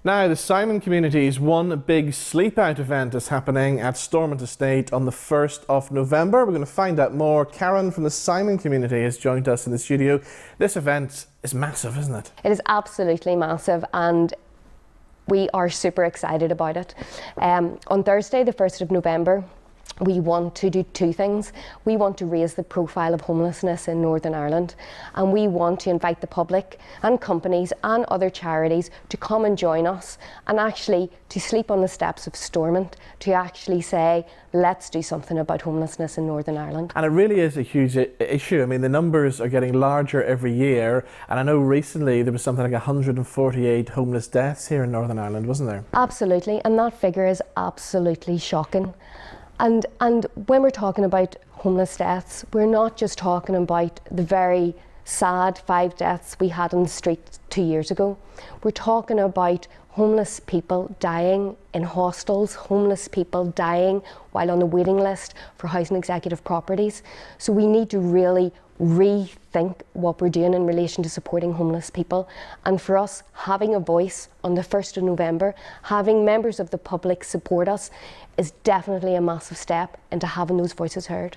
Now, the Simon community's one big sleep out event is happening at Stormont Estate on the 1st of November. We're going to find out more. Karen from the Simon community has joined us in the studio. This event is massive, isn't it? It is absolutely massive, and we are super excited about it. On Thursday, the 1st of November, we want to do two things. We want to raise the profile of homelessness in Northern Ireland, and we want to invite the public and companies and other charities to come and join us and actually to sleep on the steps of Stormont, to actually say, let's do something about homelessness in Northern Ireland. And it really is a huge issue. I mean, the numbers are getting larger every year, and I know recently there was something like 148 homeless deaths here in Northern Ireland, wasn't there? Absolutely, and that figure is absolutely shocking. And when we're talking about homeless deaths, we're not just talking about the very sad 5 deaths we had on the street 2 years ago. We're talking about homeless people dying in hostels, homeless people dying while on the waiting list for housing executive properties. So we need to really rethink what we're doing in relation to supporting homeless people. And for us, having a voice on the 1st of November, having members of the public support us, is definitely a massive step into having those voices heard.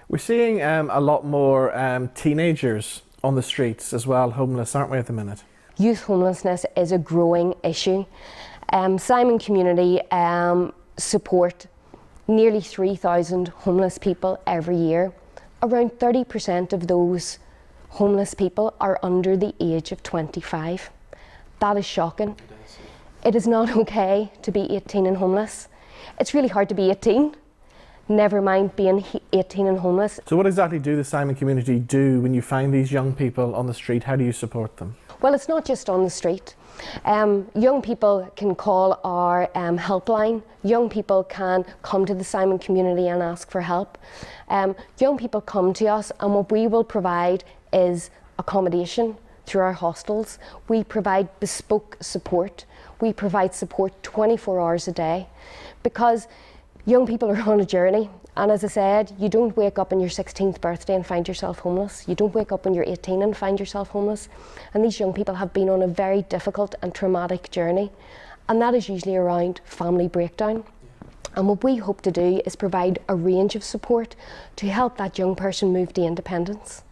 We're seeing a lot more teenagers on the streets as well, homeless, aren't we, at the minute? Youth homelessness is a growing issue. Simon community support nearly 3,000 homeless people every year. Around 30% of those homeless people are under the age of 25. That is shocking. It is not okay to be 18 and homeless. It's really hard to be 18, never mind being 18 and homeless. So what exactly do the Simon community do when you find these young people on the street? How do you support them? Well, it's not just on the street. Young people can call our helpline. Young people can come to the Simon community and ask for help. Young people come to us, and what we will provide is accommodation through our hostels. We provide bespoke support. We provide support 24 hours a day, because young people are on a journey. And as I said, you don't wake up on your 16th birthday and find yourself homeless. You don't wake up when you're 18 and find yourself homeless. And these young people have been on a very difficult and traumatic journey. And that is usually around family breakdown. And what we hope to do is provide a range of support to help that young person move to independence.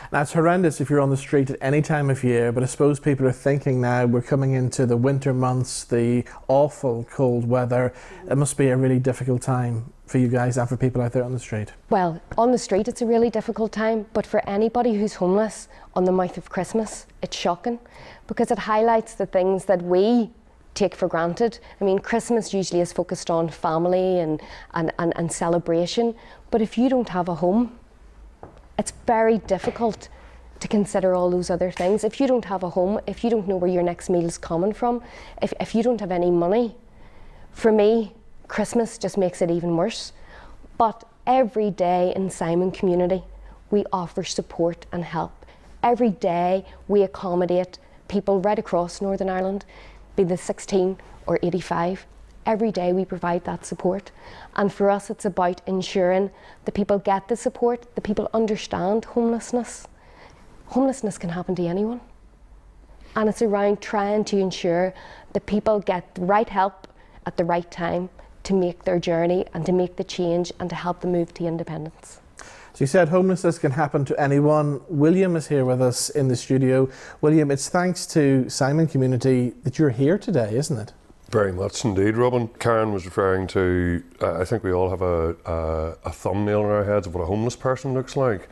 Now, it's horrendous if you're on the street at any time of year, but I suppose people are thinking now we're coming into the winter months, the awful cold weather. It must be a really difficult time for you guys and for people out there on the street. Well, on the street it's a really difficult time, but for anybody who's homeless on the mouth of Christmas, it's shocking, because it highlights the things that we take for granted. I mean, Christmas usually is focused on family and celebration, but if you don't have a home, it's very difficult to consider all those other things. If you don't have a home, if you don't know where your next meal is coming from, if you don't have any money, for me, Christmas just makes it even worse. But every day in Simon community, we offer support and help. Every day we accommodate people right across Northern Ireland, be they 16 or 85. Every day we provide that support. And for us, it's about ensuring that people get the support, that people understand homelessness. Homelessness can happen to anyone. And it's around trying to ensure that people get the right help at the right time to make their journey and to make the change and to help them move to independence. So you said homelessness can happen to anyone. William is here with us in the studio. William, it's thanks to Simon community that you're here today, isn't it? Very much indeed, Robin. Karen was referring to, I think we all have a thumbnail in our heads of what a homeless person looks like.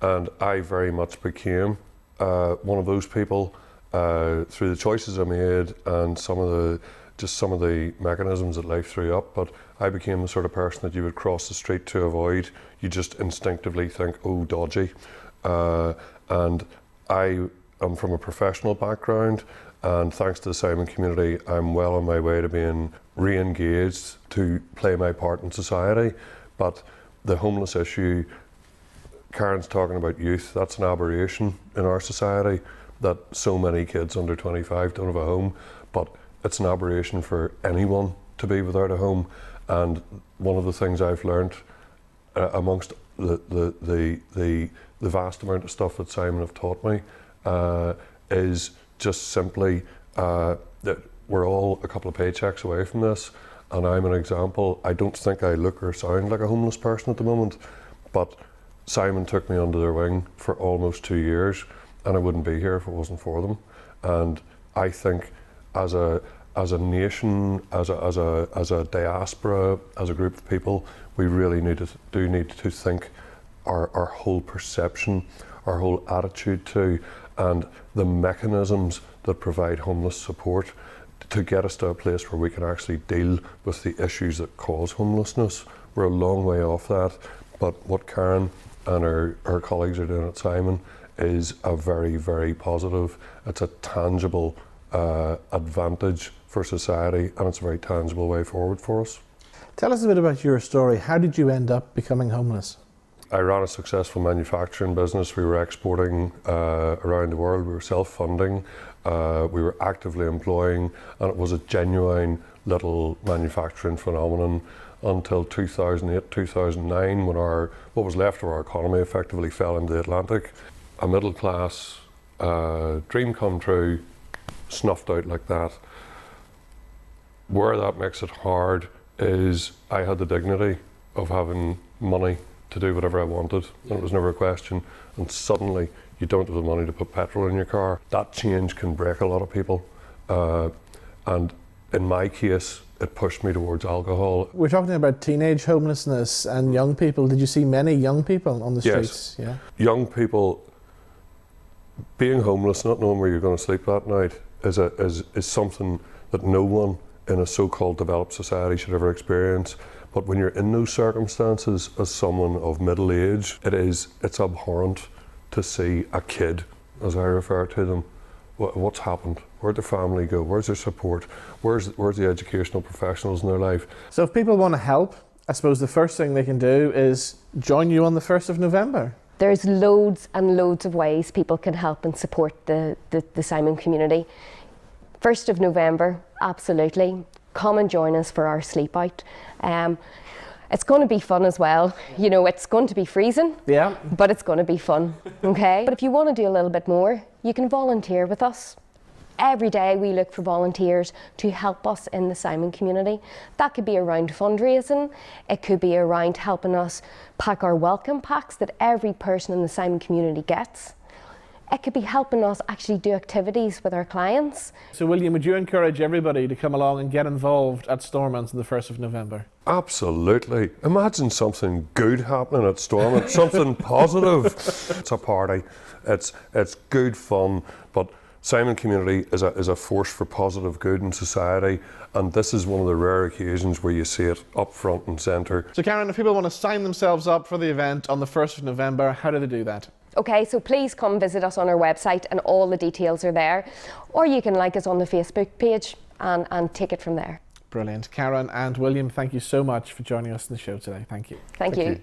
And I very much became one of those people through the choices I made and some of the mechanisms that life threw up. But I became the sort of person that you would cross the street to avoid. You just instinctively think, oh, dodgy. And I am from a professional background. And thanks to the Simon community, I'm well on my way to being re-engaged to play my part in society. But the homeless issue, Karen's talking about youth, that's an aberration in our society, that so many kids under 25 don't have a home. But it's an aberration for anyone to be without a home. And one of the things I've learned amongst the vast amount of stuff that Simon have taught me is just simply that we're all a couple of paychecks away from this, and I'm an example. I don't think I look or sound like a homeless person at the moment, but Simon took me under their wing for almost 2 years, and I wouldn't be here if it wasn't for them. And I think as a nation, as a diaspora, as a group of people, we really need to think our whole perception, our whole attitude to, and the mechanisms that provide homeless support to get us to a place where we can actually deal with the issues that cause homelessness. We're a long way off that, but what Karen and her colleagues are doing at Simon is a very, very positive. It's a tangible advantage for society, and it's a very tangible way forward for us. Tell us a bit about your story. How did you end up becoming homeless? I ran a successful manufacturing business. We were exporting around the world. We were self-funding. We were actively employing, and it was a genuine little manufacturing phenomenon until 2008, 2009, when what was left of our economy effectively fell into the Atlantic. A middle class dream come true, snuffed out like that. Where that makes it hard is I had the dignity of having money to do whatever I wanted, and it was never a question. And suddenly you don't have the money to put petrol in your car. That change can break a lot of people. And in my case, it pushed me towards alcohol. We're talking about teenage homelessness and young people. Did you see many young people on the streets? Yes. Yeah. Young people being homeless, not knowing where you're going to sleep that night, is something that no one in a so-called developed society should ever experience. But when you're in those circumstances as someone of middle age, it's abhorrent to see a kid, as I refer to them. What's happened? Where'd the family go? Where's their support? Where's the educational professionals in their life? So if people want to help, I suppose the first thing they can do is join you on the 1st of November. There's loads and loads of ways people can help and support the Simon community. 1st of November, absolutely. Come and join us for our sleep out. It's going to be fun as well. You know, it's going to be freezing, yeah, but it's going to be fun, okay? But if you want to do a little bit more, you can volunteer with us. Every day we look for volunteers to help us in the Simon community. That could be around fundraising. It could be around helping us pack our welcome packs that every person in the Simon community gets. It could be helping us actually do activities with our clients. So William, would you encourage everybody to come along and get involved at Stormont on the 1st of November? Absolutely. Imagine something good happening at Stormont, something positive. It's a party. It's good fun, but Simon community is a force for positive good in society, and this is one of the rare occasions where you see it up front and centre. So Karen, if people want to sign themselves up for the event on the 1st of November, how do they do that? Okay, so please come visit us on our website and all the details are there. Or you can like us on the Facebook page and take it from there. Brilliant. Karen and William, thank you so much for joining us on the show today. Thank you. Thank you.